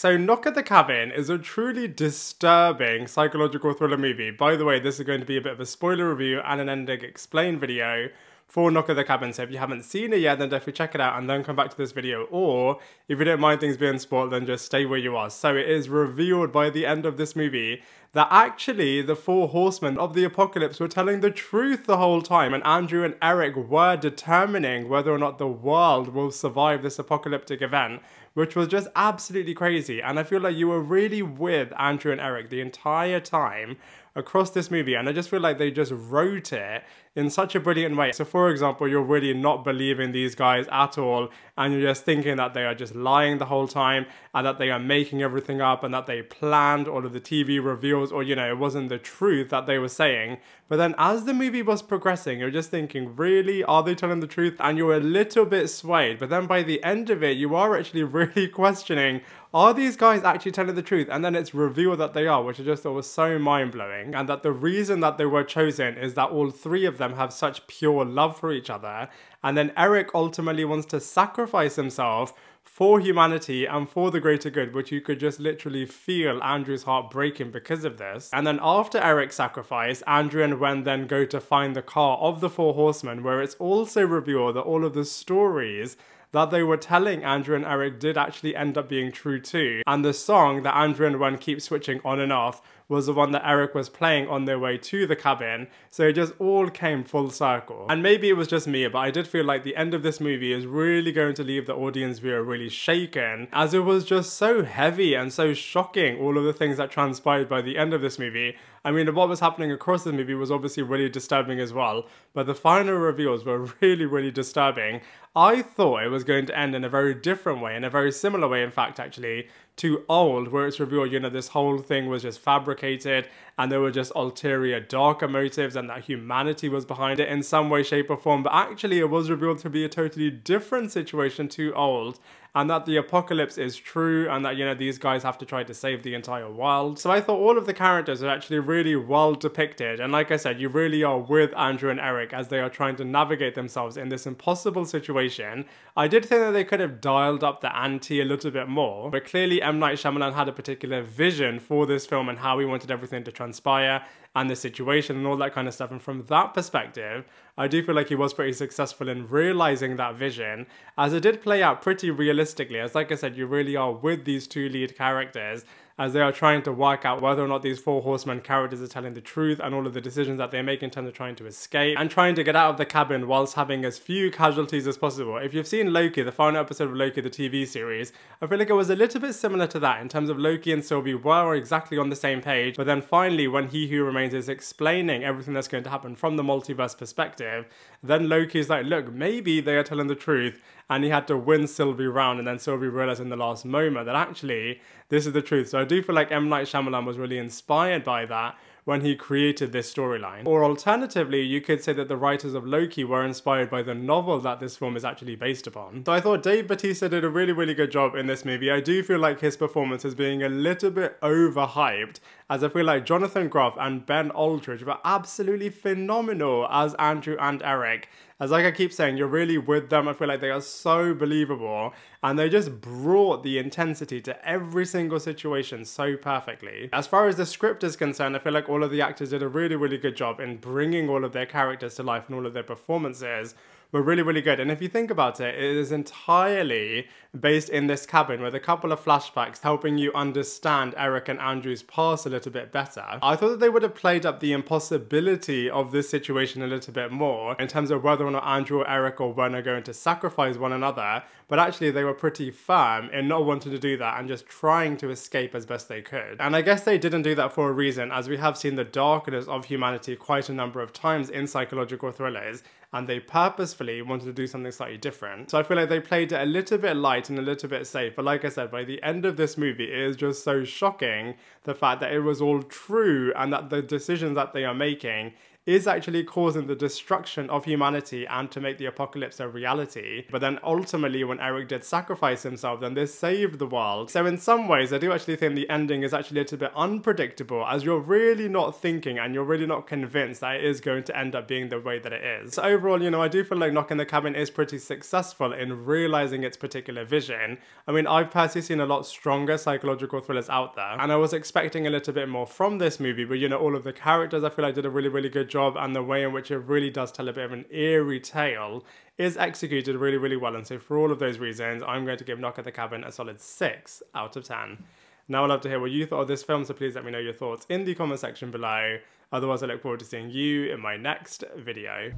So Knock at the Cabin is a truly disturbing psychological thriller movie. By the way, this is going to be a bit of a spoiler review and an ending explain video for Knock at the Cabin. So if you haven't seen it yet, then definitely check it out and then come back to this video. Or if you don't mind things being spoiled, then just stay where you are. So it is revealed by the end of this movie that actually the four horsemen of the apocalypse were telling the truth the whole time, and Andrew and Eric were determining whether or not the world will survive this apocalyptic event, which was just absolutely crazy. And I feel like you were really with Andrew and Eric the entire time across this movie, and I just feel like they just wrote it in such a brilliant way. So for example, you're really not believing these guys at all, and you're just thinking that they are just lying the whole time, and that they are making everything up, and that they planned all of the TV reveals, or, you know, it wasn't the truth that they were saying. But then as the movie was progressing, you're just thinking, really, are they telling the truth? And you're a little bit swayed, but then by the end of it, you are actually really questioning, are these guys actually telling the truth? And then it's revealed that they are, which I just thought was so mind-blowing. And that the reason that they were chosen is that all three of them have such pure love for each other. And then Eric ultimately wants to sacrifice himself for humanity and for the greater good, which you could just literally feel Andrew's heart breaking because of this. And then after Eric's sacrifice, Andrew and Gwen then go to find the car of the four horsemen, where it's also revealed that all of the stories that they were telling Andrew and Eric did actually end up being true too. And the song that Andrew and Gwen keep switching on and off was the one that Eric was playing on their way to the cabin. So it just all came full circle. And maybe it was just me, but I did feel like the end of this movie is really going to leave the audience viewer really shaken, as it was just so heavy and so shocking, all of the things that transpired by the end of this movie. I mean, what was happening across the movie was obviously really disturbing as well, but the final reveals were really, really disturbing. I thought it was going to end in a very different way, in a very similar way, in fact, actually, to Old, where it's revealed, you know, this whole thing was just fabricated and there were just ulterior, darker motives, and that humanity was behind it in some way, shape or form. But actually it was revealed to be a totally different situation to Old, and that the apocalypse is true, and that, you know, these guys have to try to save the entire world. So I thought all of the characters are actually really well depicted, and like I said, you really are with Andrew and Eric as they are trying to navigate themselves in this impossible situation. I did think that they could have dialed up the ante a little bit more, but clearly M. Night Shyamalan had a particular vision for this film and how he wanted everything to transpire, and the situation and all that kind of stuff. And from that perspective, I do feel like he was pretty successful in realizing that vision, as it did play out pretty realistically, as like I said, you really are with these two lead characters as they are trying to work out whether or not these four horsemen characters are telling the truth, and all of the decisions that they make in terms of trying to escape and trying to get out of the cabin whilst having as few casualties as possible. If you've seen Loki, the final episode of Loki, the TV series, I feel like it was a little bit similar to that in terms of Loki and Sylvie were exactly on the same page, but then finally when He Who Remains is explaining everything that's going to happen from the multiverse perspective, then Loki's like, look, maybe they are telling the truth, and he had to win Sylvie round, and then Sylvie realized in the last moment that actually this is the truth. So I do feel like M. Night Shyamalan was really inspired by that when he created this storyline. Or alternatively, you could say that the writers of Loki were inspired by the novel that this film is actually based upon. So I thought Dave Bautista did a really, really good job in this movie. I do feel like his performance is being a little bit overhyped, as I feel like Jonathan Groff and Ben Aldridge were absolutely phenomenal as Andrew and Eric. As like I keep saying, you're really with them. I feel like they are so believable, and they just brought the intensity to every single situation so perfectly. As far as the script is concerned, I feel like all of the actors did a really, really good job in bringing all of their characters to life, and all of their performances were really, really good. And if you think about it, it is entirely based in this cabin with a couple of flashbacks helping you understand Eric and Andrew's past a little bit better. I thought that they would have played up the impossibility of this situation a little bit more in terms of whether or not Andrew or Eric or Gwen are going to sacrifice one another, but actually they were pretty firm in not wanting to do that and just trying to escape as best they could. And I guess they didn't do that for a reason, as we have seen the darkness of humanity quite a number of times in psychological thrillers, and they purposefully wanted to do something slightly different. So I feel like they played it a little bit light and a little bit safe, but like I said, by the end of this movie, it is just so shocking, the fact that it was all true and that the decisions that they are making is actually causing the destruction of humanity and to make the apocalypse a reality. But then ultimately when Eric did sacrifice himself, then this saved the world. So in some ways I do actually think the ending is actually a little bit unpredictable, as you're really not thinking and you're really not convinced that it is going to end up being the way that it is. So overall, you know, I do feel like Knock in the Cabin is pretty successful in realizing its particular vision. I mean, I've personally seen a lot stronger psychological thrillers out there, and I was expecting a little bit more from this movie, but you know, all of the characters I feel like did a really good job, and the way in which it really does tell a bit of an eerie tale is executed really well. And so for all of those reasons, I'm going to give Knock at the Cabin a solid 6 out of 10. Now I'd love to hear what you thought of this film, so please let me know your thoughts in the comment section below. Otherwise, I look forward to seeing you in my next video.